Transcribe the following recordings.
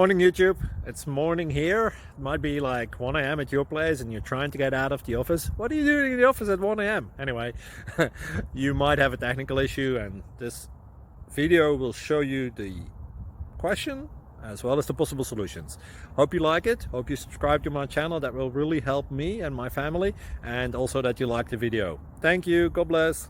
Morning YouTube, it's morning here. It might be like 1 a.m. at your place and you're trying to get out of the office. What are you doing in the office at 1 a.m.? Anyway, you might have a technical issue and this video will show you the question as well as the possible solutions. Hope you like it, hope you subscribe to my channel. That will really help me and my family, and also that you like the video. Thank you, God bless.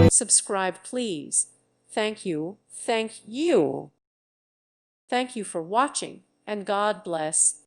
Subscribe, please. Thank you. Thank you. Thank you for watching, and God bless.